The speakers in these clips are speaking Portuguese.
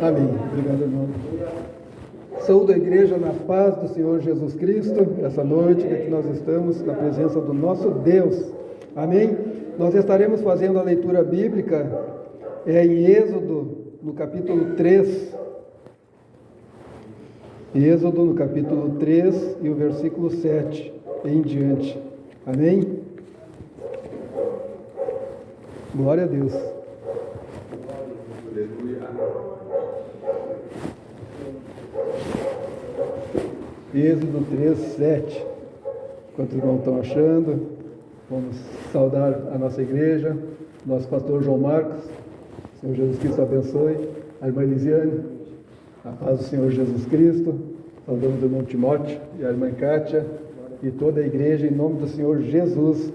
Amém. Obrigado, irmão. Saúdo a igreja na paz do Senhor Jesus Cristo, essa noite que nós estamos na presença do nosso Deus. Amém? Nós estaremos fazendo a leitura bíblica em Êxodo, no capítulo 3. Êxodo, no capítulo 3 e o versículo 7 em diante. Amém? Glória a Deus. Êxodo 3, 7. Enquanto os irmãos estão achando, vamos saudar a nossa igreja, nosso pastor João Marcos. O Senhor Jesus Cristo abençoe. A irmã Elisiane, a paz do Senhor Jesus Cristo. Saudamos o irmão Timóteo e a irmã Kátia e toda a igreja em nome do Senhor Jesus.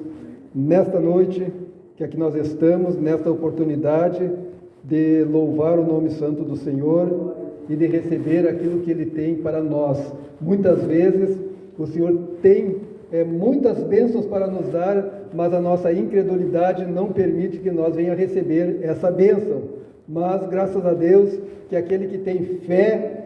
Nesta noite que aqui nós estamos, nesta oportunidade de louvar o nome santo do Senhor e de receber aquilo que Ele tem para nós. Muitas vezes o Senhor tem muitas bênçãos para nos dar, mas a nossa incredulidade não permite que nós venhamos receber essa bênção. Mas graças a Deus que aquele que tem fé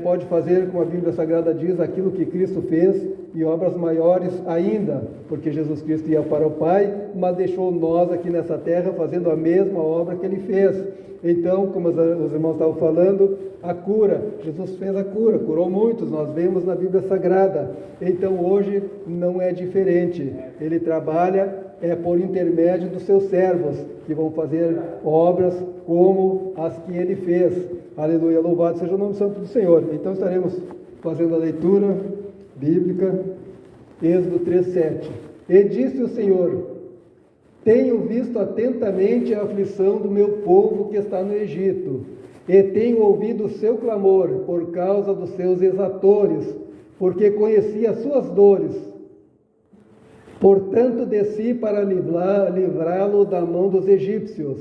pode fazer, como a Bíblia Sagrada diz, aquilo que Cristo fez e obras maiores ainda, porque Jesus Cristo ia para o Pai, mas deixou nós aqui nessa terra fazendo a mesma obra que Ele fez. Então, como os irmãos estavam falando, a cura, Jesus fez a cura, curou muitos, nós vemos na Bíblia Sagrada. Então hoje não é diferente, Ele trabalha por intermédio dos seus servos, que vão fazer obras como as que Ele fez. Aleluia, louvado seja o nome santo do Senhor. Então estaremos fazendo a leitura bíblica, Êxodo 3:7. E disse o Senhor: tenho visto atentamente a aflição do meu povo que está no Egito, e tenho ouvido o seu clamor por causa dos seus exatores, porque conheci as suas dores. Portanto desci para livrá-lo da mão dos egípcios,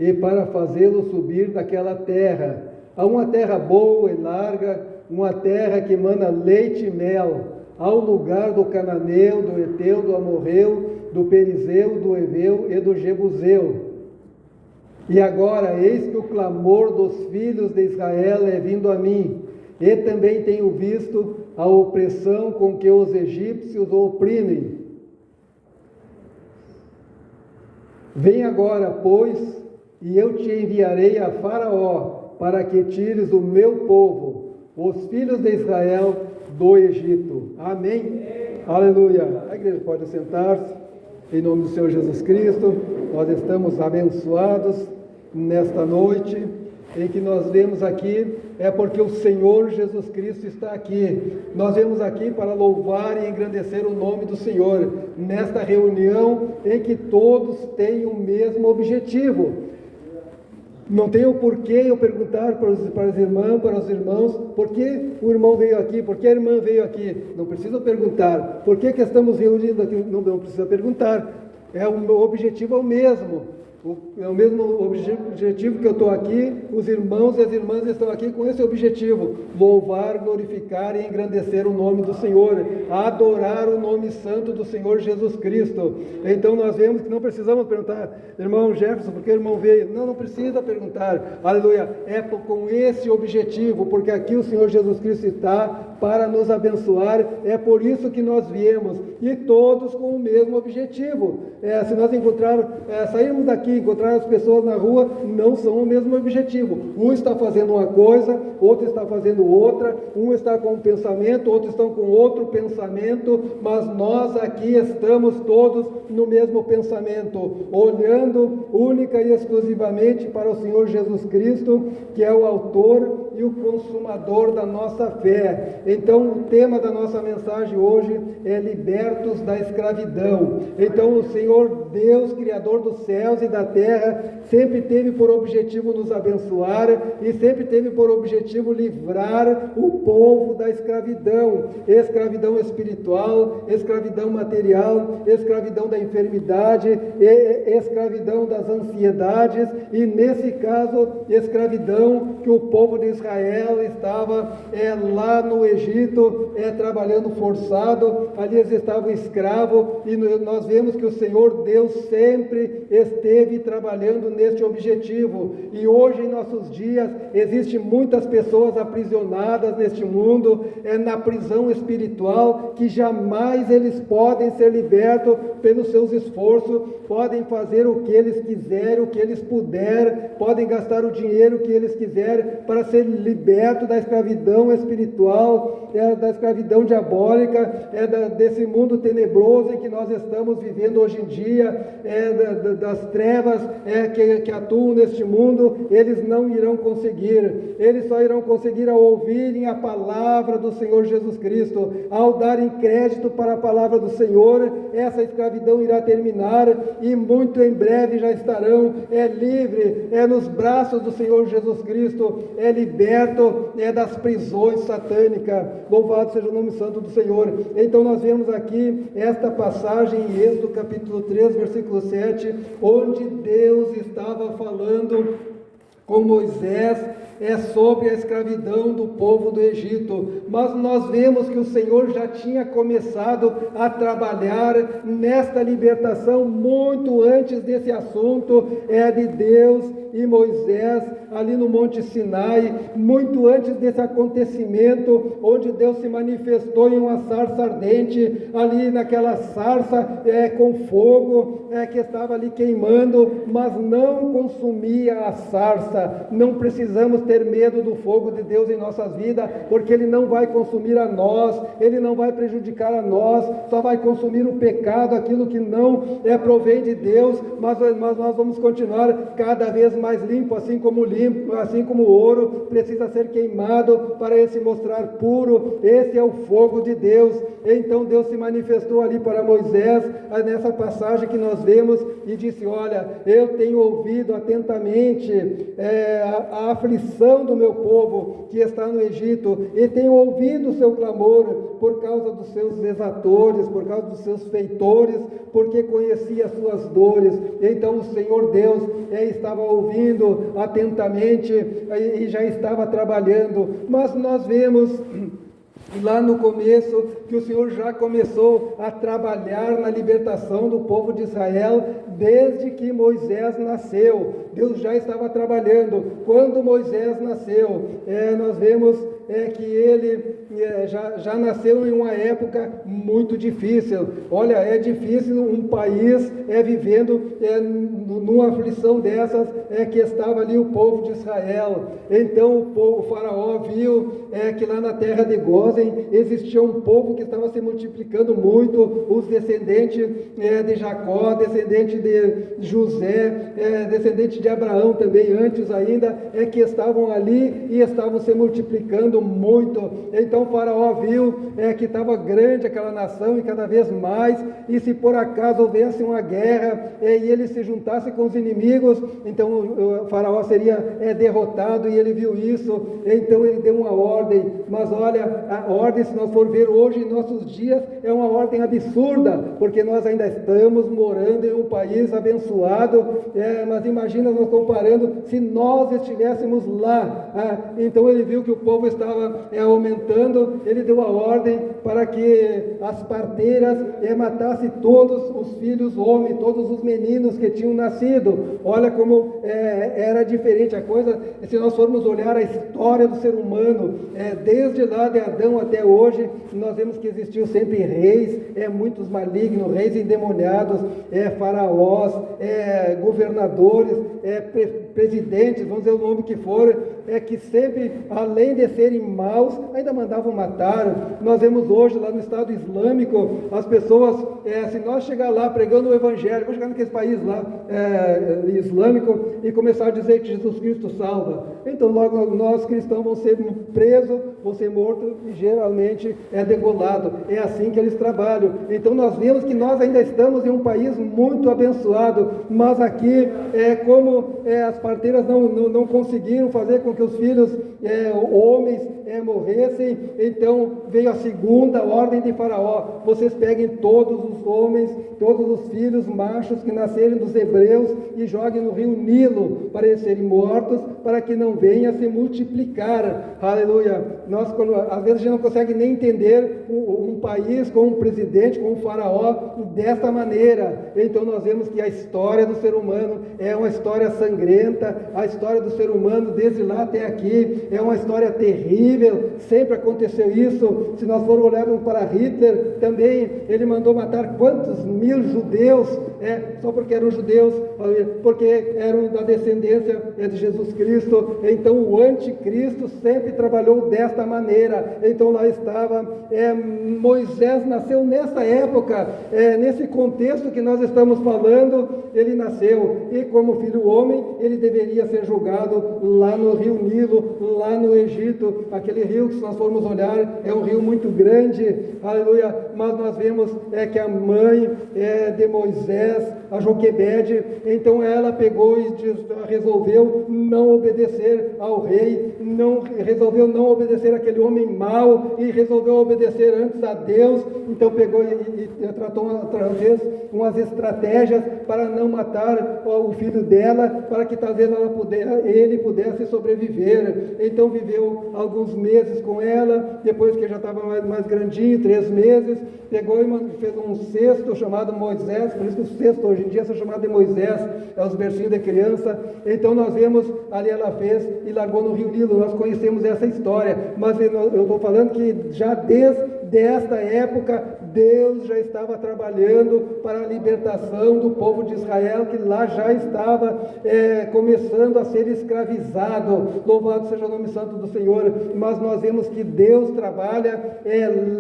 e para fazê-lo subir daquela terra, a uma terra boa e larga, uma terra que emana leite e mel, ao lugar do cananeu, do Eteu, do Amorreu, do Perizeu, do Eveu e do Jebuseu. E agora, eis que o clamor dos filhos de Israel é vindo a mim, e também tenho visto a opressão com que os egípcios o oprimem. Vem agora, pois, e eu te enviarei a Faraó, para que tires o meu povo, os filhos de Israel, do Egito. Amém? Aleluia. A igreja pode sentar-se. Em nome do Senhor Jesus Cristo, nós estamos abençoados nesta noite, em que nós vemos aqui, porque o Senhor Jesus Cristo está aqui. Nós vemos aqui para louvar e engrandecer o nome do Senhor, nesta reunião em que todos têm o mesmo objetivo. Não tem o porquê eu perguntar para as irmãs, para os irmãos, por que o irmão veio aqui, por que a irmã veio aqui. Não precisa perguntar. Por que estamos reunidos aqui? Não precisa perguntar. O objetivo é o mesmo. É o mesmo objetivo que eu estou aqui, os irmãos e as irmãs estão aqui com esse objetivo: louvar, glorificar e engrandecer o nome do Senhor, adorar o nome santo do Senhor Jesus Cristo. Então nós vemos que não precisamos perguntar, irmão Jefferson, por que o irmão veio? Não precisa perguntar, aleluia, com esse objetivo, porque aqui o Senhor Jesus Cristo está para nos abençoar, é por isso que nós viemos, e todos com o mesmo objetivo. Se nós sairmos daqui, encontrar as pessoas na rua, não são o mesmo objetivo. Um está fazendo uma coisa, outro está fazendo outra, um está com um pensamento, outro está com outro pensamento, mas nós aqui estamos todos no mesmo pensamento, olhando única e exclusivamente para o Senhor Jesus Cristo, que é o autor e o consumador da nossa fé. Então o tema da nossa mensagem hoje é libertos da escravidão. Então o Senhor Deus, Criador dos céus e da terra, sempre teve por objetivo nos abençoar e sempre teve por objetivo livrar o povo da escravidão espiritual, escravidão material, escravidão da enfermidade, escravidão das ansiedades e, nesse caso, escravidão que o povo de Israel estava lá no Egito, trabalhando forçado, ali eles estavam escravos, e nós vemos que o Senhor Deus sempre esteve trabalhando neste objetivo, e hoje em nossos dias, existem muitas pessoas aprisionadas neste mundo, na prisão espiritual, que jamais eles podem ser libertos pelos seus esforços, podem fazer o que eles quiserem, o que eles puderem, podem gastar o dinheiro que eles quiserem para ser liberto da escravidão espiritual, da escravidão diabólica, desse mundo tenebroso em que nós estamos vivendo hoje em dia, das trevas que atuam neste mundo. Eles não irão conseguir, eles só irão conseguir ao ouvirem a palavra do Senhor Jesus Cristo, ao darem crédito para a palavra do Senhor. Essa escravidão irá terminar e muito em breve já estarão livres, nos braços do Senhor Jesus Cristo, liberto das prisões satânicas. Louvado seja o nome santo do Senhor. Então nós vemos aqui esta passagem em Êxodo capítulo 3, versículo 7, onde Deus estava falando com Moisés sobre a escravidão do povo do Egito, mas nós vemos que o Senhor já tinha começado a trabalhar nesta libertação muito antes desse assunto de Deus e Moisés ali no Monte Sinai, muito antes desse acontecimento, onde Deus se manifestou em uma sarça ardente, ali naquela sarça com fogo que estava ali queimando, mas não consumia a sarça. Não precisamos ter medo do fogo de Deus em nossas vidas, porque Ele não vai consumir a nós, Ele não vai prejudicar a nós, só vai consumir o pecado, aquilo que não provém de Deus, mas nós vamos continuar cada vez mais limpo, assim como o ouro precisa ser queimado para ele se mostrar puro. Esse é o fogo de Deus. Então Deus se manifestou ali para Moisés, nessa passagem que nós vemos, e disse: olha, eu tenho ouvido atentamente a aflição do meu povo que está no Egito, e tenho ouvido o seu clamor por causa dos seus exatores, por causa dos seus feitores, porque conheci as suas dores. Então o Senhor Deus estava ouvindo atentamente e já estava trabalhando. Mas nós vemos lá no começo que o Senhor já começou a trabalhar na libertação do povo de Israel desde que Moisés nasceu. Deus já estava trabalhando. Quando Moisés nasceu, nós vemos que ele já nasceu em uma época muito difícil. Olha, é difícil um país vivendo numa aflição dessas, que estava ali o povo de Israel. Então o faraó viu que lá na terra de Gósen existia um povo que estava se multiplicando muito, os descendentes de Jacó, descendentes de José, descendentes de Abraão também, antes ainda, que estavam ali e estavam se multiplicando muito. Então o faraó viu que estava grande aquela nação e cada vez mais, e se por acaso houvesse uma guerra e ele se juntasse com os inimigos, então o faraó seria derrotado, e ele viu isso. Então ele deu uma ordem, mas olha, a ordem, se nós for ver hoje em nossos dias, é uma ordem absurda, porque nós ainda estamos morando em um país abençoado, mas imagina nós comparando se nós estivéssemos lá. Então ele viu que o povo estava aumentando, ele deu a ordem para que as parteiras matassem todos os filhos homens, todos os meninos que tinham nascido. Olha como era diferente a coisa. Se nós formos olhar a história do ser humano, desde lá de Adão até hoje, nós vemos que existiu sempre reis, muitos malignos, reis endemoniados, faraós, governadores, presidentes, vamos dizer o nome que for, que sempre, além de serem maus, ainda mandavam matar. Nós vemos hoje lá no Estado Islâmico, as pessoas, se nós chegar lá pregando o Evangelho, vamos chegar naquele país lá, islâmico, e começar a dizer que Jesus Cristo salva, então logo nós cristãos vamos ser presos, vão ser mortos e geralmente degolado. É assim que eles trabalham. Então nós vemos que nós ainda estamos em um país muito abençoado, mas aqui como as parteiras não conseguiram fazer com que os filhos homens morressem, então veio a segunda ordem de Faraó: vocês peguem todos os homens, todos os filhos machos que nascerem dos hebreus e joguem no rio Nilo para eles serem mortos, para que não venha se multiplicar. Aleluia! Nós, às vezes, a gente não consegue nem entender um país com um presidente, com um faraó dessa maneira. Então nós vemos que a história do ser humano é uma história sangrenta, a história do ser humano desde lá até aqui é uma história terrível, sempre aconteceu isso. Se nós formos olhar para Hitler, também ele mandou matar quantos mil judeus, só porque eram judeus, porque eram da descendência de Jesus Cristo. Então o anticristo sempre trabalhou desta maneira. Então lá estava, Moisés nasceu nessa época, nesse contexto que nós estamos falando, ele nasceu, e como filho homem, ele deveria ser julgado lá no rio Nilo, lá no Egito. Aquele rio que, se nós formos olhar, é um rio muito grande, aleluia, mas nós vemos que a mãe de Moisés, a Joquebede, então ela pegou e resolveu não obedecer ao rei, resolveu não obedecer àquele homem mau, e resolveu obedecer antes a Deus. Então pegou e tratou talvez umas estratégias para não matar o filho dela, para que talvez ele pudesse sobreviver. Então viveu alguns meses com ela, depois que já estava mais grandinho, 3 meses, pegou e fez um cesto chamado Moisés, por isso que o cesto hoje em dia é chamado de Moisés, é os bercinhos de criança. Então nós vemos ali, ela fez e largou no rio Nilo. Nós conhecemos essa história, mas eu estou falando que já desde esta época Deus já estava trabalhando para a libertação do povo de Israel, que lá já estava começando a ser escravizado. Louvado seja o nome santo do Senhor. Mas nós vemos que Deus trabalha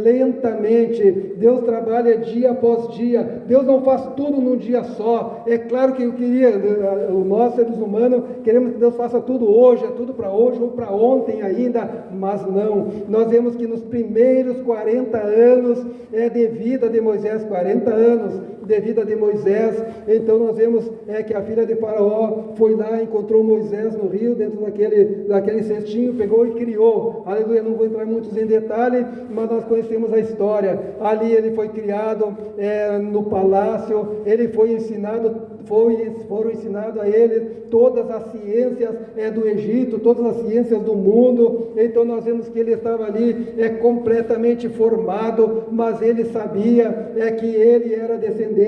lentamente, Deus trabalha dia após dia. Deus não faz tudo num dia só. É claro que nós seres humanos queremos que Deus faça tudo hoje, é tudo para hoje ou para ontem ainda, mas não. Nós vemos que nos primeiros 40 anos de vida de Moisés, 40 anos de vida de Moisés, então nós vemos que a filha de Faraó foi lá, encontrou Moisés no rio, dentro daquele cestinho, pegou e criou. Aleluia, não vou entrar muitos em detalhe, mas nós conhecemos a história. Ali ele foi criado no palácio, ele foi ensinado, foram ensinadas a ele todas as ciências do Egito, todas as ciências do mundo. Então nós vemos que ele estava ali completamente formado, mas ele sabia que ele era descendente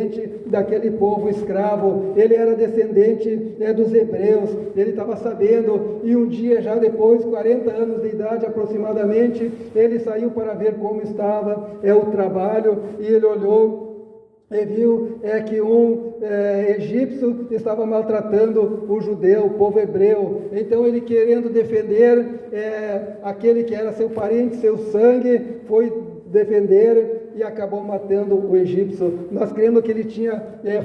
daquele povo escravo, ele era descendente dos hebreus, ele estava sabendo. E um dia, já depois, 40 anos de idade aproximadamente, ele saiu para ver como estava o trabalho, e ele olhou e viu que um egípcio estava maltratando o judeu, o povo hebreu. Então ele, querendo defender aquele que era seu parente, seu sangue, foi defender e acabou matando o egípcio. Nós cremos que ele tinha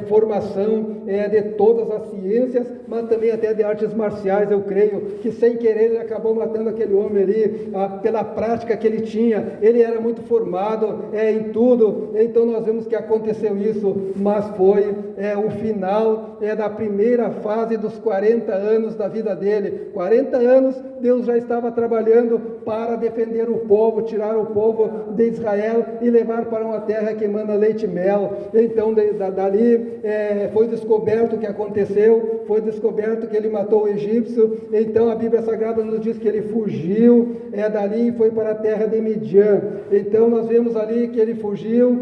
formação de todas as ciências, mas também até de artes marciais. Eu creio que, sem querer, ele acabou matando aquele homem ali, pela prática que ele tinha. Ele era muito formado em tudo. Então nós vemos que aconteceu isso, mas foi o final da primeira fase dos 40 anos da vida dele. 40 anos Deus já estava trabalhando para defender o povo, tirar o povo de Israel e levar para uma terra que emana leite e mel. Então dali foi descoberto o que aconteceu, foi descoberto que ele matou o egípcio. Então a Bíblia Sagrada nos diz que ele fugiu dali e foi para a terra de Midian. Então nós vemos ali que ele fugiu,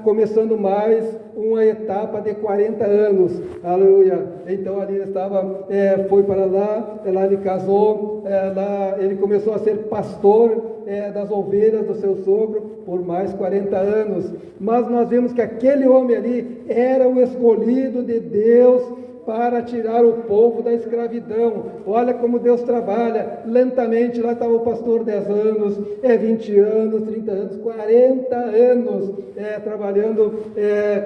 começando mais uma etapa de 40 anos, aleluia. Então ali ele estava, foi para lá ele casou, lá ele começou a ser pastor das ovelhas do seu sogro por mais 40 anos. Mas nós vemos que aquele homem ali era o escolhido de Deus para tirar o povo da escravidão. Olha como Deus trabalha lentamente. Lá estava o pastor 10 anos, 20 anos, 30 anos, 40 anos trabalhando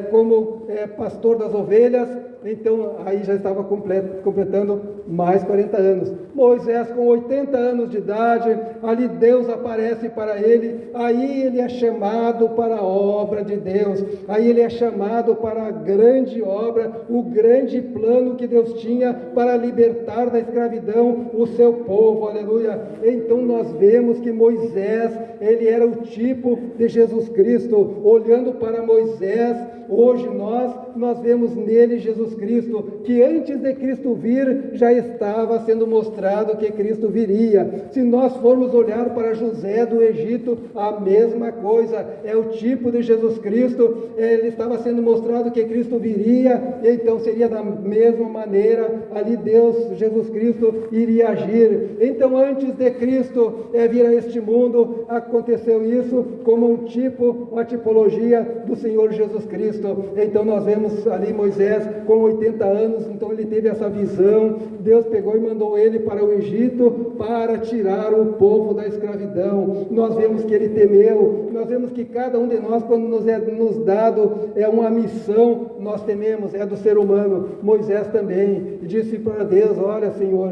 como pastor das ovelhas, então aí já estava completando mais 40 anos. Moisés com 80 anos de idade, ali Deus aparece para ele, aí ele é chamado para a obra de Deus, aí ele é chamado para a grande obra, o grande plano que Deus tinha para libertar da escravidão o seu povo, aleluia. Então nós vemos que Moisés, ele era o tipo de Jesus Cristo. Olhando para Moisés, hoje nós vemos nele Jesus Cristo, que antes de Cristo vir, já estava sendo mostrado que Cristo viria. Se nós formos olhar para José do Egito, a mesma coisa, é o tipo de Jesus Cristo, ele estava sendo mostrado que Cristo viria, então seria da mesma maneira, ali Deus, Jesus Cristo, iria agir. Então antes de Cristo vir a este mundo, aconteceu isso como um tipo, uma tipologia do Senhor Jesus Cristo. Então nós vemos ali Moisés com 80 anos, então ele teve essa visão, Deus pegou e mandou ele para o Egito para tirar o povo da escravidão. Nós vemos que ele temeu, nós vemos que cada um de nós, quando nos é nos dado uma missão, nós tememos, é do ser humano. Moisés também disse para Deus: olha, Senhor,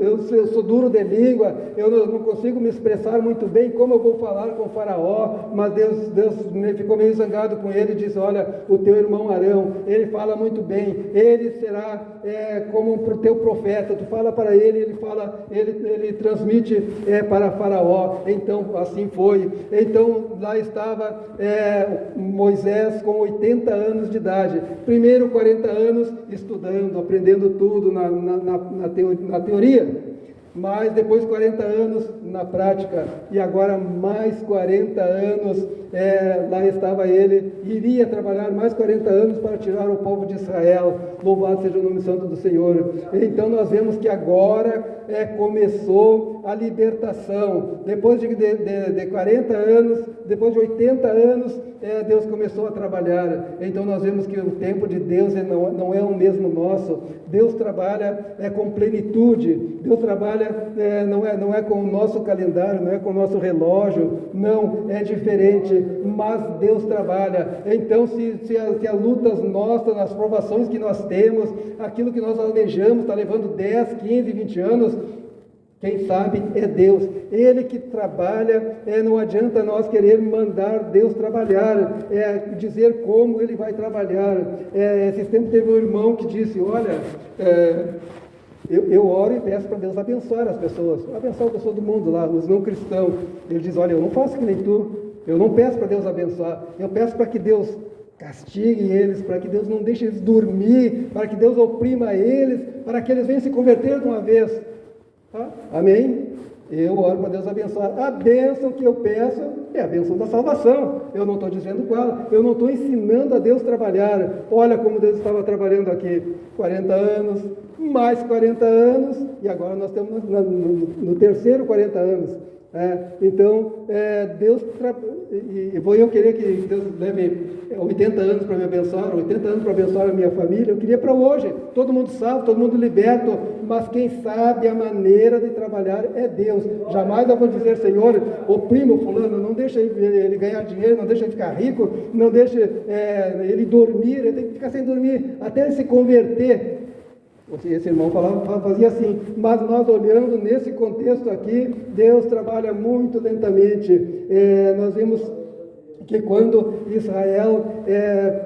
eu sou duro de língua, eu não consigo me expressar muito bem, como eu vou falar com o faraó? Mas Deus ficou meio zangado com ele e disse: olha, o teu irmão Arão, ele fala muito bem, ele será como o teu profeta, tu fala para ele, ele transmite para faraó. Então assim foi. Então lá estava Moisés com 80 anos de idade, primeiro 40 anos estudando, aprendendo tudo na teoria, mas depois 40 anos na prática, e agora mais 40 anos, lá estava ele, iria trabalhar mais 40 anos para tirar o povo de Israel. Louvado seja o nome santo do Senhor. Então nós vemos que agora começou a libertação, depois de 40 anos, depois de 80 anos, Deus começou a trabalhar. Então nós vemos que o tempo de Deus não é o mesmo nosso. Deus trabalha com plenitude, Deus trabalha não é com o nosso calendário, não é com o nosso relógio, não, é diferente, mas Deus trabalha. Então se as lutas nossas, as provações que nós temos, aquilo que nós almejamos está levando 10, 15, 20 anos, quem sabe é Deus, Ele que trabalha. Não adianta nós querer mandar Deus trabalhar, dizer como Ele vai trabalhar. Esses tempos teve um irmão que disse: olha, eu oro e peço para Deus abençoar as pessoas, abençoar a pessoa do mundo lá, os não cristãos. Ele diz: olha, eu não faço que nem tu, eu não peço para Deus abençoar, eu peço para que Deus castigue eles, para que Deus não deixe eles dormir, para que Deus oprima eles, para que eles venham se converter de uma vez. Amém? Eu oro para Deus abençoar. A bênção que eu peço é a bênção da salvação. Eu não estou dizendo qual, eu não estou ensinando a Deus trabalhar. Olha como Deus estava trabalhando aqui, 40 anos, mais 40 anos, e agora nós estamos no terceiro 40 anos. Então, Deus e vou eu querer que Deus leve 80 anos para me abençoar, 80 anos para abençoar a minha família. Eu queria para hoje, todo mundo salvo, todo mundo liberto, mas quem sabe a maneira de trabalhar é Deus. Jamais eu vou dizer: Senhor, oprima o fulano, não deixa ele ganhar dinheiro, não deixa ele ficar rico, não deixa ele dormir, ele tem que ficar sem dormir até ele se converter. Esse irmão fazia assim, mas nós olhando nesse contexto aqui, Deus trabalha muito lentamente. Nós vimos que quando Israel,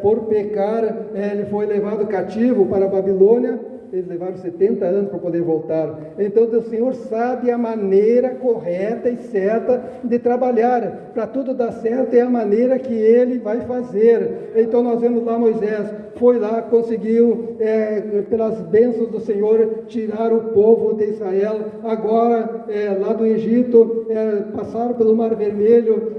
por pecar, ele foi levado cativo para a Babilônia. Eles levaram 70 anos para poder voltar. Então o Senhor sabe a maneira correta e certa de trabalhar. Para tudo dar certo é a maneira que Ele vai fazer. Então nós vemos lá Moisés, foi lá, conseguiu, pelas bênçãos do Senhor, tirar o povo de Israel. Agora, lá do Egito, passaram pelo Mar Vermelho,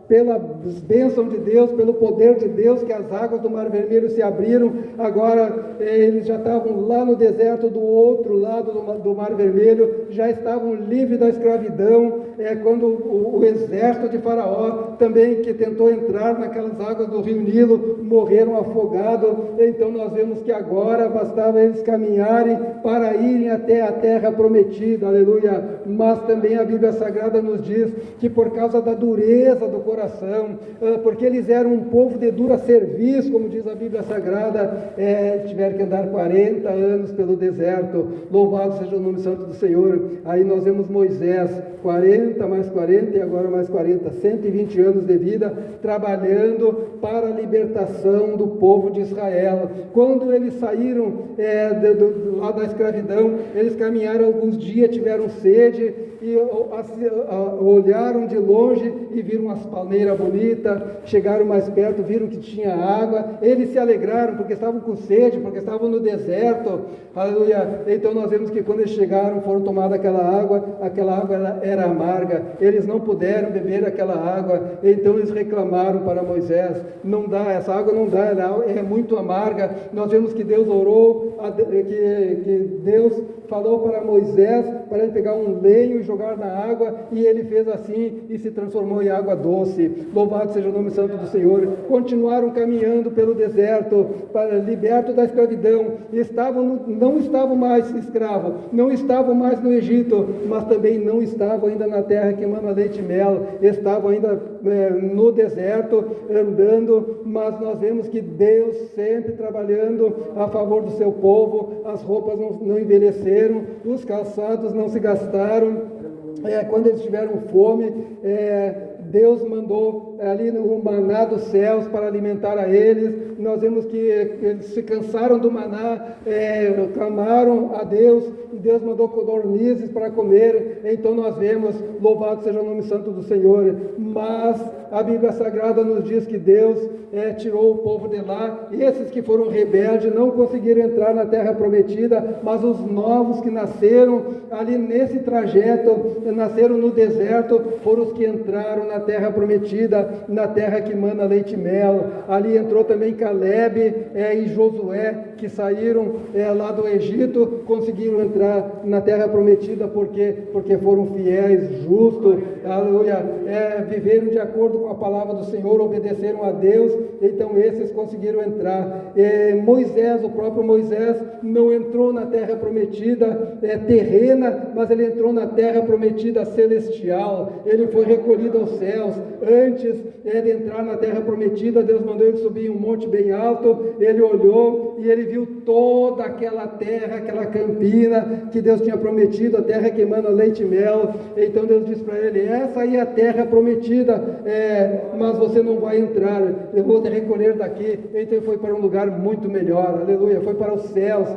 pelas bênçãos de Deus, pelo poder de Deus, que as águas do Mar Vermelho se abriram. Agora eles já estavam lá no deserto do outro lado do Mar Vermelho, já estavam livres da escravidão. Quando o exército de Faraó também, que tentou entrar naquelas águas do rio Nilo, morreram afogados. Então nós vemos que agora bastava eles caminharem para irem até a terra prometida, aleluia. Mas também a Bíblia Sagrada nos diz que por causa da dureza do coração coração, porque eles eram um povo de dura serviço, como diz a Bíblia Sagrada, tiveram que andar 40 anos pelo deserto. Louvado seja o nome santo do Senhor. Aí nós vemos Moisés, 40 mais 40 e agora mais 40, 120 anos de vida, trabalhando para a libertação do povo de Israel. Quando eles saíram lá da escravidão, eles caminharam alguns dias, tiveram sede, e olharam de longe e viram as palmeiras bonitas, chegaram mais perto, viram que tinha água, eles se alegraram porque estavam com sede, porque estavam no deserto, aleluia. Então nós vemos que quando eles chegaram, foram tomar aquela água era amarga, eles não puderam beber aquela água, então eles reclamaram para Moisés: não dá, essa água não dá, ela é muito amarga. Nós vemos que Deus orou, que Deus falou para Moisés para ele pegar um lenho e jogar na água, e ele fez assim e se transformou em água doce. Louvado seja o nome santo do Senhor. Continuaram caminhando pelo deserto, liberto da escravidão. Não estavam mais escravos, não estavam mais no Egito, mas também não estavam ainda na terra que emana leite e mel, estavam ainda no deserto, andando, mas nós vemos que Deus sempre trabalhando a favor do seu povo. As roupas não envelheceram, os calçados não se gastaram. Quando eles tiveram fome, Deus mandou ali o maná dos céus para alimentar a eles. Nós vemos que eles se cansaram do maná, clamaram a Deus, e Deus mandou codornizes para comer. Então nós vemos, louvado seja o nome santo do Senhor. Mas a Bíblia Sagrada nos diz que Deus tirou o povo de lá, e esses que foram rebeldes não conseguiram entrar na terra prometida, mas os novos que nasceram ali nesse trajeto, nasceram no deserto, foram os que entraram na terra prometida, na terra que mana leite e mel. Ali entrou também Caleb e Josué, que saíram lá do Egito, conseguiram entrar na terra prometida porque foram fiéis, justos, aleluia, viveram de acordo com a palavra do Senhor, obedeceram a Deus. Então esses conseguiram entrar. Moisés, o próprio Moisés, não entrou na terra prometida terrena, mas ele entrou na terra prometida celestial. Ele foi recolhido aos céus. Antes de entrar na terra prometida, Deus mandou ele subir em um monte bem alto. Ele olhou e ele viu toda aquela terra, aquela campina que Deus tinha prometido, a terra que emana leite e mel. Então Deus disse para ele: essa aí é a terra prometida, mas você não vai entrar, eu vou te recolher daqui. Então ele foi para um lugar muito melhor, aleluia, foi para os céus,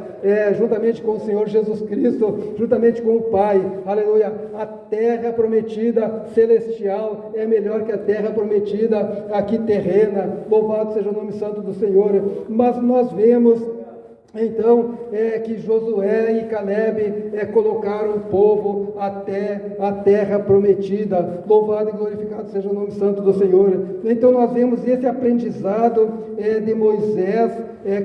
juntamente com o Senhor Jesus Cristo, juntamente com o Pai, aleluia. A terra prometida celestial é melhor que a terra prometida aqui terrena. Louvado seja o nome santo do Senhor. Mas nós vemos então que Josué e Caleb colocaram o povo até a terra prometida. Louvado e glorificado seja o nome santo do Senhor. Então nós vemos esse aprendizado de Moisés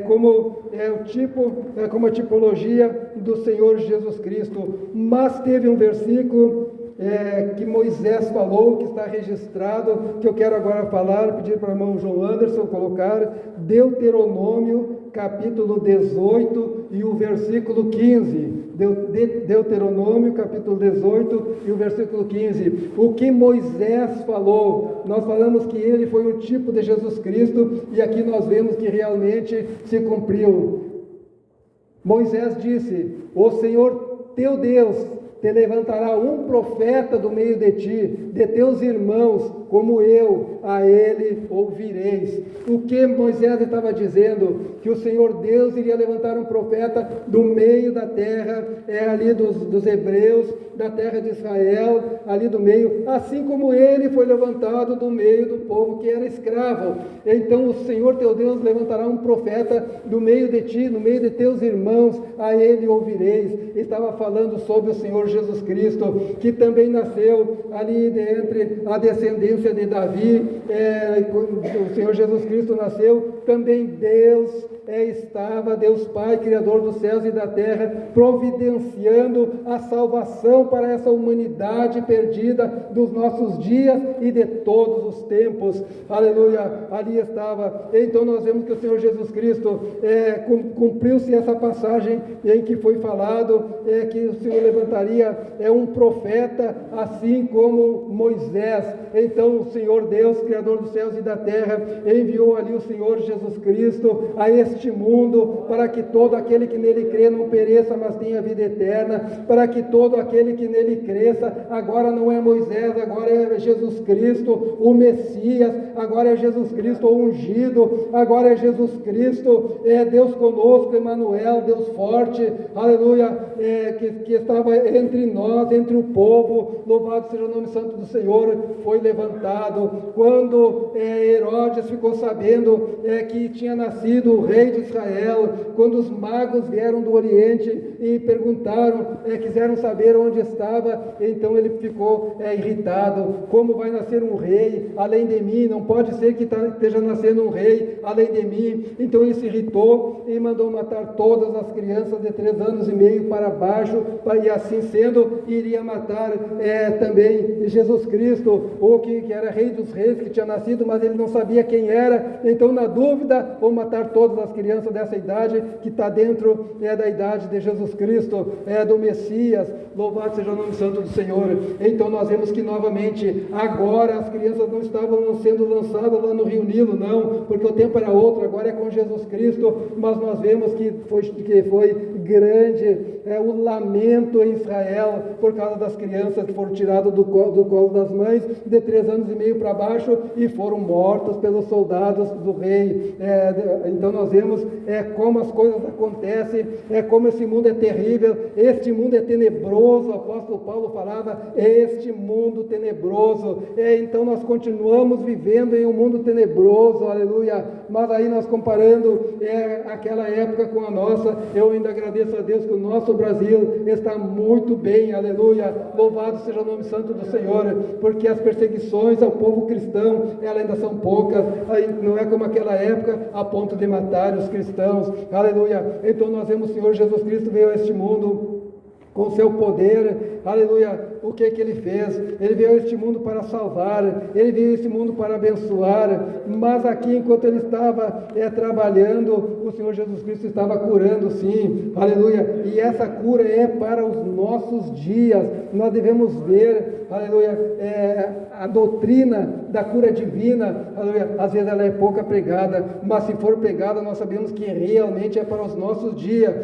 como a tipologia do Senhor Jesus Cristo. Mas teve um versículo que Moisés falou, que está registrado, que eu quero agora falar, pedir para o irmão João Anderson colocar, Deuteronômio, capítulo 18 e o versículo 15. Deuteronômio, capítulo 18 e o versículo 15. O que Moisés falou, nós falamos que ele foi um tipo de Jesus Cristo, e aqui nós vemos que realmente se cumpriu. Moisés disse: o Senhor teu Deus te levantará um profeta do meio de ti, de teus irmãos, como eu, a ele ouvireis. O que Moisés estava dizendo? Que o Senhor Deus iria levantar um profeta do meio da terra, ali dos hebreus, da terra de Israel, ali do meio, assim como ele foi levantado do meio do povo que era escravo. Então o Senhor teu Deus levantará um profeta do meio de ti, no meio de teus irmãos, a ele ouvireis. Estava falando sobre o Senhor Jesus Cristo, que também nasceu ali entre a descendência de Davi. O Senhor Jesus Cristo nasceu também Deus estava, Deus Pai, Criador dos céus e da terra, providenciando a salvação para essa humanidade perdida dos nossos dias e de todos os tempos. Aleluia, ali estava. Então nós vemos que o Senhor Jesus Cristo, cumpriu-se essa passagem em que foi falado que o Senhor levantaria um profeta, assim como Moisés. Então o Senhor Deus, Criador dos céus e da terra, enviou ali o Senhor Jesus Cristo a este mundo, para que todo aquele que nele crê não pereça, mas tenha vida eterna, para que todo aquele que nele cresça, agora não é Moisés, agora é Jesus Cristo, o Messias, agora é Jesus Cristo o ungido, agora é Jesus Cristo, Deus conosco, Emmanuel, Deus forte, aleluia, que estava entre nós, entre o povo. Louvado seja o nome santo do Senhor. Foi levantado. Quando Herodes ficou sabendo que tinha nascido o rei de Israel, quando os magos vieram do Oriente e perguntaram, quiseram saber onde estava, então ele ficou irritado. Como vai nascer um rei além de mim? Não pode ser que esteja nascendo um rei além de mim. Então ele se irritou e mandou matar todas as crianças de 3 anos e meio para baixo, e assim sendo, iria matar também Jesus Cristo, o que era rei dos reis, que tinha nascido, mas ele não sabia quem era. Então, na dúvida, vou matar todas as crianças dessa idade, que está dentro da idade de Jesus Cristo, do Messias. Louvado seja o nome santo do Senhor. Então nós vemos que novamente, agora as crianças não estavam sendo lançadas lá no Rio Nilo, não, porque o tempo era outro, agora é com Jesus Cristo, mas nós vemos que foi grande o lamento em Israel, por causa das crianças que foram tiradas do colo das mães, de 3 anos e meio para baixo, e foram mortos pelos soldados do rei. Então nós vemos como as coisas acontecem, como esse mundo é terrível, este mundo é tenebroso. O apóstolo Paulo falava, este mundo tenebroso. Então nós continuamos vivendo em um mundo tenebroso, aleluia. Mas aí nós comparando aquela época com a nossa, eu ainda agradeço a Deus que o nosso Brasil está muito bem, aleluia. Louvado seja o nome santo do Senhor, porque as perseguições ao povo cristão, elas ainda são poucas, não é como aquela época, a ponto de matar os cristãos, aleluia. Então nós vemos o Senhor Jesus Cristo veio a este mundo com seu poder, aleluia. O que ele fez? Ele veio a este mundo para salvar, ele veio a este mundo para abençoar, mas aqui, enquanto ele estava trabalhando, o Senhor Jesus Cristo estava curando, sim, aleluia. E essa cura é para os nossos dias. Nós devemos ver, aleluia, a doutrina da cura divina, aleluia. Às vezes ela é pouca pregada, mas se for pregada, nós sabemos que realmente é para os nossos dias.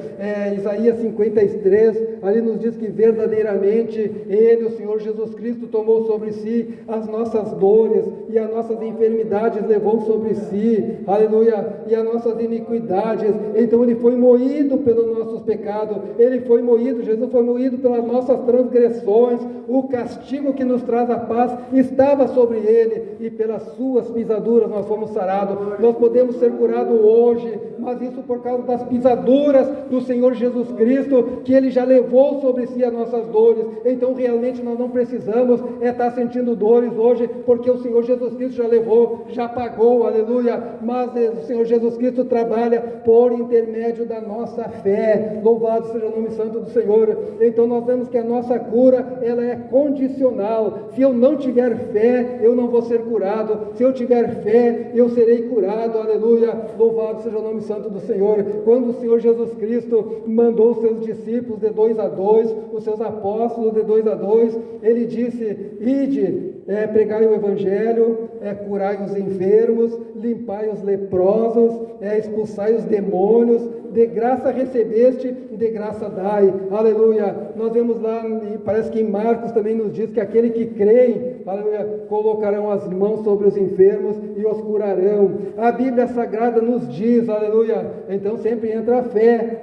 Isaías 53, ali nos diz que verdadeiramente Ele, o Senhor Jesus Cristo, tomou sobre si as nossas dores e as nossas enfermidades levou sobre si, aleluia, e as nossas iniquidades. Então Ele foi moído pelos nossos pecados, Ele foi moído, Jesus foi moído pelas nossas transgressões, o castigo que nos traz a paz estava sobre Ele, e pelas suas pisaduras nós fomos sarados. Nós podemos ser curados hoje, mas isso por causa das pisaduras do Senhor Jesus Cristo, que Ele já levou sobre si as nossas dores. Então realmente nós não precisamos estar sentindo dores hoje, porque o Senhor Jesus Cristo já levou, já pagou, aleluia. Mas o Senhor Jesus Cristo trabalha por intermédio da nossa fé. Louvado seja o nome santo do Senhor. Então nós vemos que a nossa cura, ela é condicional. Se eu não tiver fé, eu não vou ser curado. Se eu tiver fé, eu serei curado, aleluia. Louvado seja o nome santo do Senhor. Quando o Senhor Jesus Cristo mandou os seus discípulos de 2 a 2, os seus apóstolos de 2 a 2, Ele disse, ide, pregai o Evangelho, curai os enfermos, limpai os leprosos, expulsai os demônios, de graça recebeste, de graça dai, aleluia. Nós vemos lá, e parece que em Marcos também nos diz que aquele que crê, aleluia, colocarão as mãos sobre os enfermos e os curarão. A Bíblia Sagrada nos diz, aleluia, então sempre entra a fé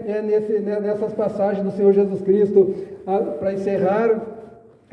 nessas passagens do Senhor Jesus Cristo. Para encerrar,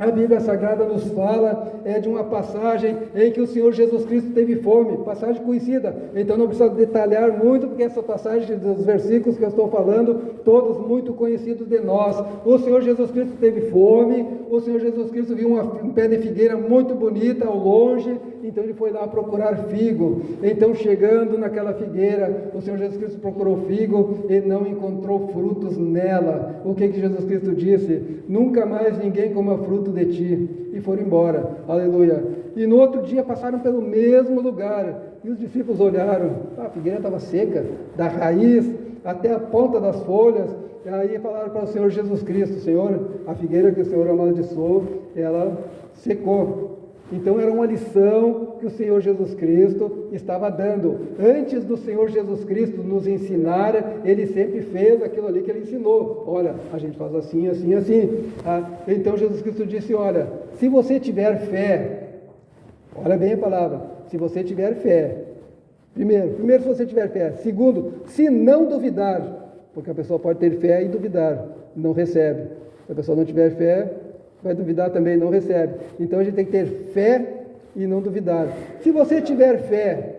A Bíblia Sagrada nos fala de uma passagem em que o Senhor Jesus Cristo teve fome, passagem conhecida. Então não precisa detalhar muito, porque essa passagem dos versículos que eu estou falando, todos muito conhecidos de nós. O Senhor Jesus Cristo teve fome, o Senhor Jesus Cristo viu um pé de figueira muito bonita ao longe, então ele foi lá procurar figo. Então chegando naquela figueira, o Senhor Jesus Cristo procurou figo e não encontrou frutos nela. O que Jesus Cristo disse? Nunca mais ninguém coma fruto de ti, e foram embora, aleluia. E no outro dia passaram pelo mesmo lugar, e os discípulos olharam, a figueira estava seca, da raiz até a ponta das folhas, e aí falaram para o Senhor Jesus Cristo: Senhor, a figueira que o Senhor amaldiçoou, ela secou. Então era uma lição que o Senhor Jesus Cristo estava dando. Antes do Senhor Jesus Cristo nos ensinar, Ele sempre fez aquilo ali que Ele ensinou. Olha, a gente faz assim, assim, assim. Então Jesus Cristo disse: olha, se você tiver fé, olha bem a palavra, se você tiver fé, primeiro se você tiver fé. Segundo, se não duvidar, porque a pessoa pode ter fé e duvidar, não recebe. Se a pessoa não tiver fé, vai duvidar também, não recebe. Então a gente tem que ter fé e não duvidar. Se você tiver fé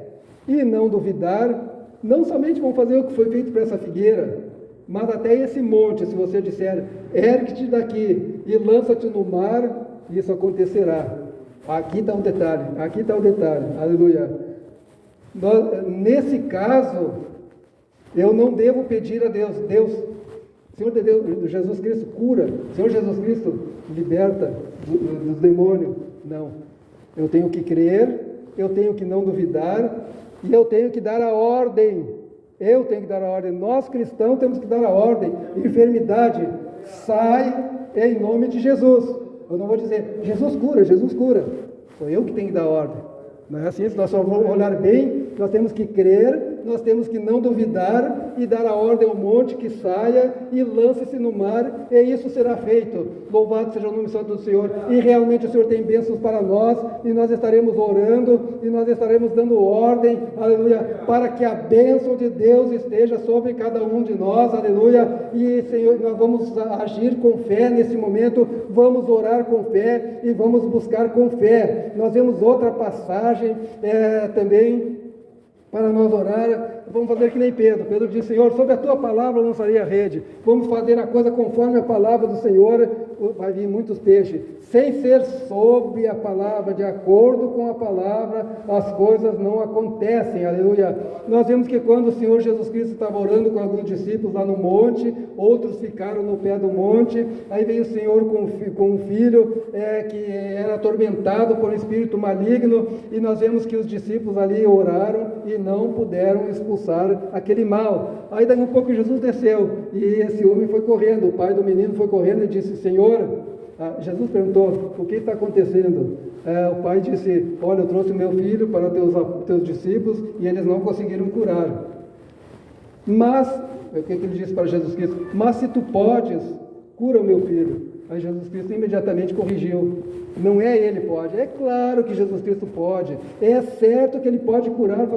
e não duvidar, não somente vão fazer o que foi feito para essa figueira, mas até esse monte, se você disser: ergue-te daqui e lança-te no mar, isso acontecerá. Aqui está o detalhe, aleluia. Nesse caso, eu não devo pedir a Deus: Senhor de Deus, Jesus Cristo cura, Senhor Jesus Cristo liberta dos demônios. Não, eu tenho que crer, eu tenho que não duvidar, e eu tenho que dar a ordem. Nós cristãos temos que dar a ordem. Enfermidade, sai em nome de Jesus. Eu não vou dizer: Jesus cura. Sou eu que tenho que dar a ordem. Não é assim. Se nós só vamos olhar bem, nós temos que crer, nós temos que não duvidar e dar a ordem ao monte que saia e lance-se no mar, e isso será feito. Louvado seja o nome santo do Senhor. E realmente o Senhor tem bênçãos para nós, e nós estaremos orando, e nós estaremos dando ordem, aleluia, para que a bênção de Deus esteja sobre cada um de nós, aleluia. E Senhor, nós vamos agir com fé nesse momento, vamos orar com fé e vamos buscar com fé. Nós vemos outra passagem também para nós orar. Vamos fazer que nem Pedro. Pedro disse: Senhor, sobre a tua palavra eu lançarei a rede. Vamos fazer a coisa conforme a palavra do Senhor. Vai vir muitos peixes. Sem ser sobre a palavra, de acordo com a palavra, as coisas não acontecem, aleluia. Nós vemos que quando o Senhor Jesus Cristo estava orando com alguns discípulos lá no monte, outros ficaram no pé do monte, aí veio o Senhor com um filho que era atormentado por um espírito maligno, e nós vemos que os discípulos ali oraram e não puderam expulsar aquele mal. Aí daí um pouco Jesus desceu, e esse homem foi correndo, o pai do menino foi correndo e disse: Senhor, Jesus perguntou: o que está acontecendo? O pai disse: olha, eu trouxe meu filho para teus discípulos e eles não conseguiram curar. Mas, o que ele disse para Jesus Cristo? Mas se tu podes, cura o meu filho. Aí Jesus Cristo imediatamente corrigiu: não é ele pode, é claro que Jesus Cristo pode, é certo que ele pode curar,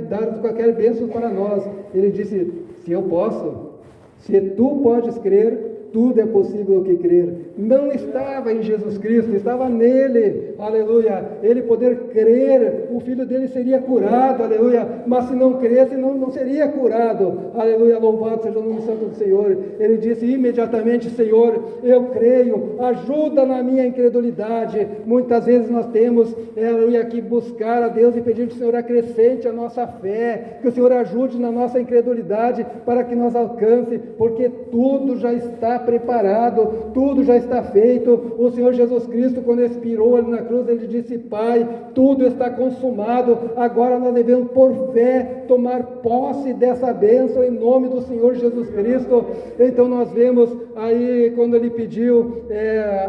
dar qualquer bênção para nós. Ele disse: se eu posso, se tu podes crer, tudo é possível ao que crer. Não estava em Jesus Cristo, estava nele, aleluia. Ele poder crer, o filho dele seria curado, aleluia. Mas se não cresce, não seria curado, aleluia. Louvado seja o nome santo do Senhor. Ele disse imediatamente: Senhor, eu creio, ajuda na minha incredulidade. Muitas vezes nós temos, aleluia, que buscar a Deus e pedir que o Senhor acrescente a nossa fé, que o Senhor ajude na nossa incredulidade para que nós alcance, porque tudo já está preparado, tudo já está feito. O Senhor Jesus Cristo, quando expirou ali na cruz, ele disse: Pai, tudo está consumado. Agora nós devemos, por fé, tomar posse dessa bênção em nome do Senhor Jesus Cristo. Então nós vemos aí, quando ele pediu: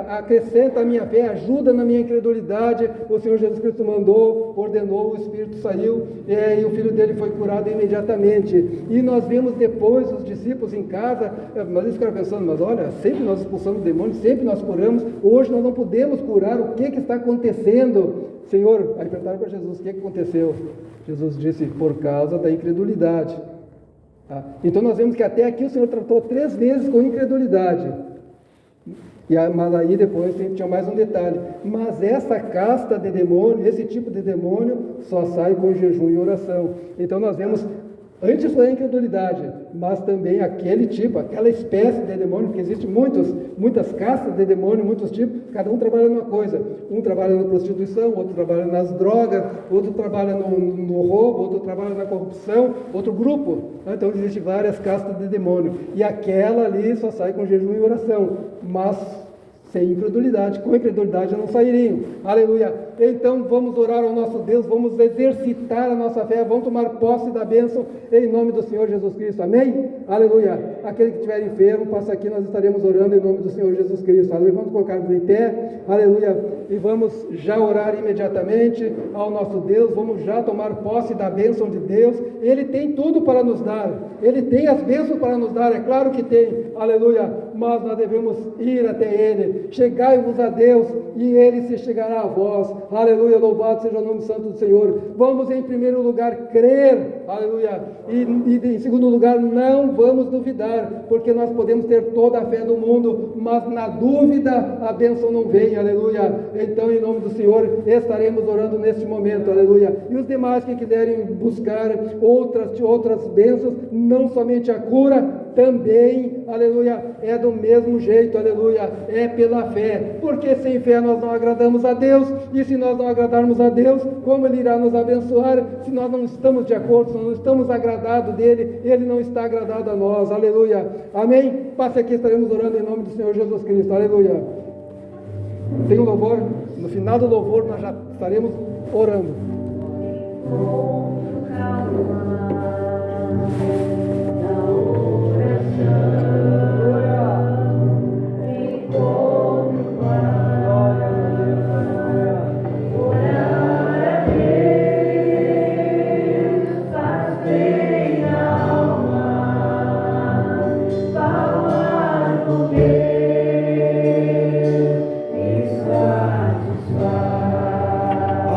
acrescenta a minha fé, ajuda na minha incredulidade, o Senhor Jesus Cristo mandou, ordenou, o Espírito saiu, e o filho dele foi curado imediatamente. E nós vemos depois os discípulos em casa, mas eles ficaram pensando: mas olha, sempre nós expulsamos demônios, sempre nós curamos, hoje nós não podemos curar, o que está acontecendo? Senhor, aí perguntaram para Jesus: o que aconteceu? Jesus disse: por causa da incredulidade. Então nós vemos que até aqui o Senhor tratou 3 vezes com incredulidade. Mas aí depois tinha mais um detalhe. Mas essa casta de demônio, esse tipo de demônio, só sai com jejum e oração. Então nós vemos, antes foi a incredulidade, mas também aquele tipo, aquela espécie de demônio, porque existem muitas castas de demônio, muitos tipos, cada um trabalha numa coisa. Um trabalha na prostituição, outro trabalha nas drogas, outro trabalha no roubo, outro trabalha na corrupção, outro grupo. Então existem várias castas de demônio. E aquela ali só sai com jejum e oração, mas sem incredulidade. Com incredulidade não sairiam. Aleluia. Então vamos orar ao nosso Deus, vamos exercitar a nossa fé, vamos tomar posse da bênção em nome do Senhor Jesus Cristo. Amém? Aleluia. Aquele que estiver enfermo, passa aqui, nós estaremos orando em nome do Senhor Jesus Cristo. Aleluia. Vamos colocar-nos em pé. Aleluia. E vamos já orar imediatamente ao nosso Deus, vamos já tomar posse da bênção de Deus. Ele tem tudo para nos dar, Ele tem as bênçãos para nos dar, é claro que tem. Aleluia. Mas nós devemos ir até Ele. Chegai-vos a Deus e Ele se chegará a vós. Aleluia, louvado seja o nome santo do Senhor. Vamos em primeiro lugar crer, aleluia, e em segundo lugar não vamos duvidar, porque nós podemos ter toda a fé do mundo, mas na dúvida a bênção não vem, aleluia. Então em nome do Senhor estaremos orando neste momento, aleluia. E os demais que quiserem buscar outras bênçãos, não somente a cura, também, aleluia, é do mesmo jeito, aleluia, é pela fé, porque sem fé nós não agradamos a Deus, e se nós não agradarmos a Deus, como Ele irá nos abençoar, se nós não estamos de acordo, se nós não estamos agradados dEle, Ele não está agradado a nós, aleluia, amém? Passe aqui, estaremos orando em nome do Senhor Jesus Cristo, aleluia. Tem um louvor, no final do louvor nós já estaremos orando.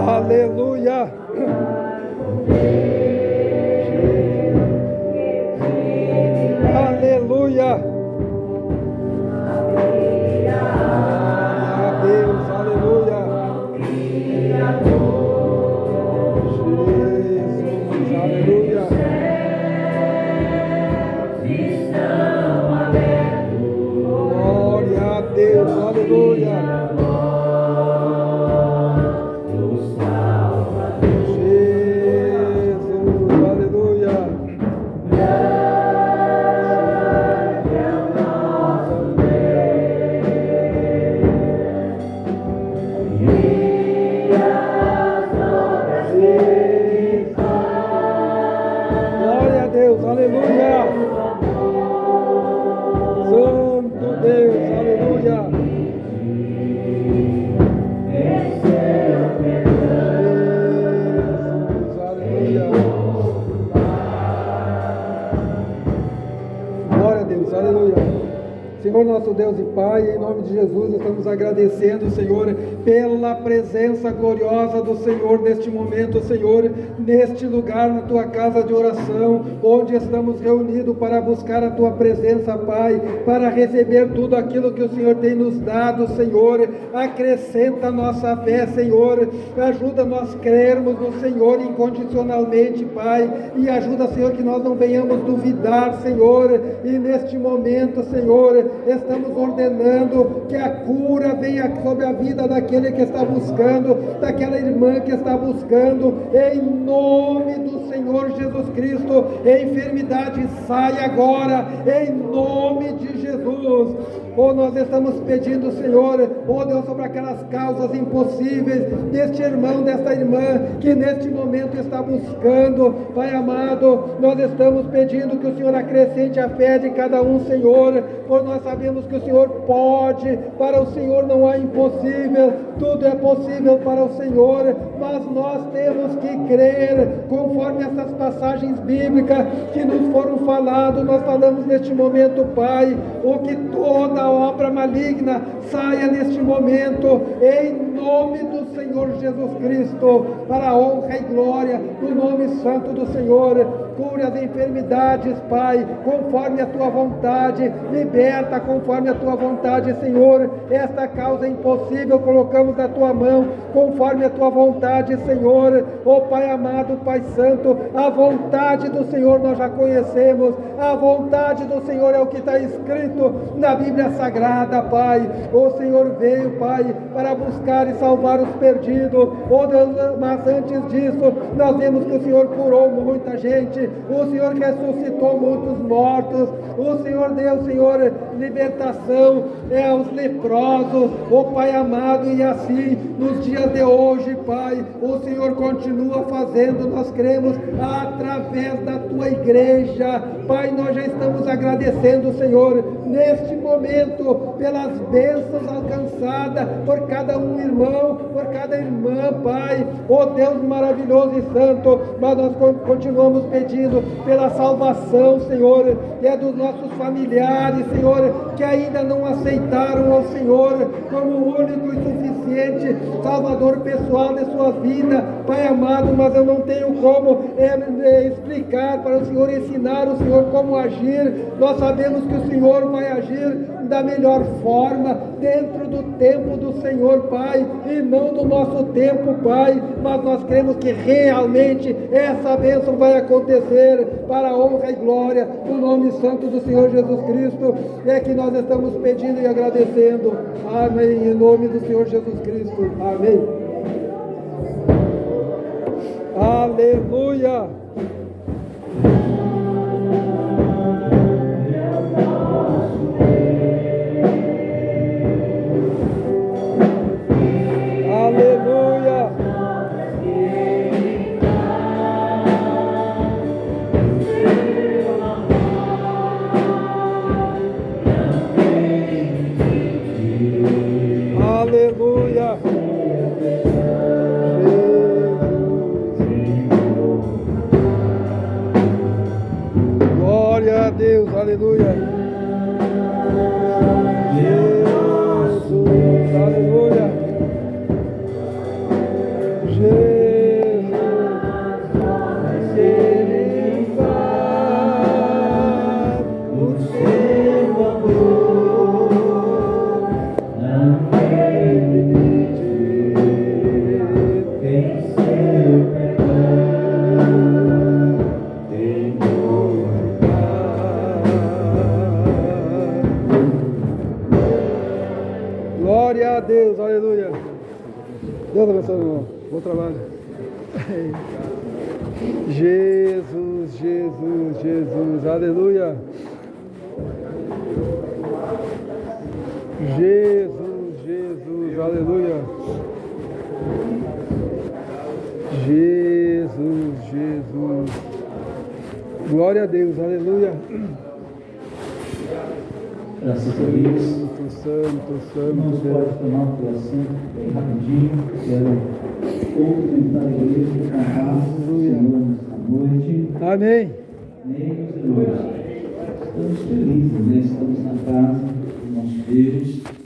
Aleluia! Aleluia! A Deus, aleluia! Jesus, aleluia! Glória a Deus, aleluia! Senhor nosso Deus e Pai, em nome de Jesus, estamos agradecendo, Senhor, pela presença gloriosa do Senhor neste momento, Senhor, neste lugar, na Tua casa de oração, onde estamos reunidos para buscar a Tua presença, Pai, para receber tudo aquilo que o Senhor tem nos dado, Senhor. Acrescenta a nossa fé, Senhor, ajuda nós crermos no Senhor incondicionalmente, Pai, e ajuda, Senhor, que nós não venhamos duvidar, Senhor, e neste momento, Senhor, estamos ordenando que a cura venha sobre a vida daquele que está buscando, daquela irmã que está buscando, em nome do Senhor Jesus Cristo. A enfermidade sai agora, em nome de Jesus. Nós estamos pedindo, Senhor, Deus, sobre aquelas causas impossíveis deste irmão, desta irmã, que neste momento está buscando, Pai amado, nós estamos pedindo que o Senhor acrescente a fé de cada um, Senhor, por nós sabemos que o Senhor pode, para o Senhor não há impossível, tudo é possível para o Senhor, mas nós temos que crer, conforme essas passagens bíblicas que nos foram faladas. Nós falamos neste momento, Pai, que toda obra maligna saia neste momento, em nome do Senhor Jesus Cristo, para a honra e glória do nome santo do Senhor. cure as enfermidades, Pai, conforme a tua vontade, liberta conforme a tua vontade, Senhor. Esta causa impossível colocamos na tua mão, conforme a tua vontade, Senhor. Ó Pai amado, Pai santo, a vontade do Senhor nós já conhecemos, a vontade do Senhor é o que está escrito na Bíblia Sagrada, Pai. O Senhor veio, Pai, para buscar e salvar os perdidos. Oh Deus, mas antes disso, nós vemos que o Senhor curou muita gente, o Senhor ressuscitou muitos mortos, o Senhor deu, Senhor, libertação aos leprosos, oh Pai amado, e assim, nos dias de hoje, Pai, o Senhor continua fazendo, nós cremos, através da tua igreja, Pai, nós já estamos agradecendo, Senhor, neste momento, pelas bênçãos alcançadas por cada um irmão, por cada irmã, Pai, oh Deus maravilhoso e santo, mas nós continuamos pedindo pela salvação, Senhor, que é dos nossos familiares, Senhor, que ainda não aceitaram ao Senhor como o único e suficiente Salvador pessoal de sua vida, Pai amado, mas eu não tenho como explicar para o Senhor, ensinar o Senhor como agir. Nós sabemos que o Senhor vai agir da melhor forma, dentro do tempo do Senhor, Pai, e não do nosso tempo, Pai, mas nós cremos que realmente essa bênção vai acontecer para a honra e glória do nome santo do Senhor Jesus Cristo. É que nós estamos pedindo e agradecendo. Amém. Em nome do Senhor Jesus Cristo. Amém. Aleluia. Aleluia. Aleluia. Glória a Deus, aleluia. Jesus, aleluia. Jesus, Ele faz o seu amor, não tem limite em seu perdão, tem glória a Deus, aleluia. Deus abençoe, irmão. Bom trabalho. Jesus, Jesus, Jesus, aleluia. Jesus, Jesus, aleluia. Jesus, Jesus. Glória a Deus, aleluia. Graças a Deus. Santo, Irmãos, pode tomar o teu assento bem rapidinho. Quero cumprimentar a igreja e cantar o Senhor nesta noite. Amém. Amém, meus irmãos. Estamos felizes, né? Estamos na casa do nosso Deus.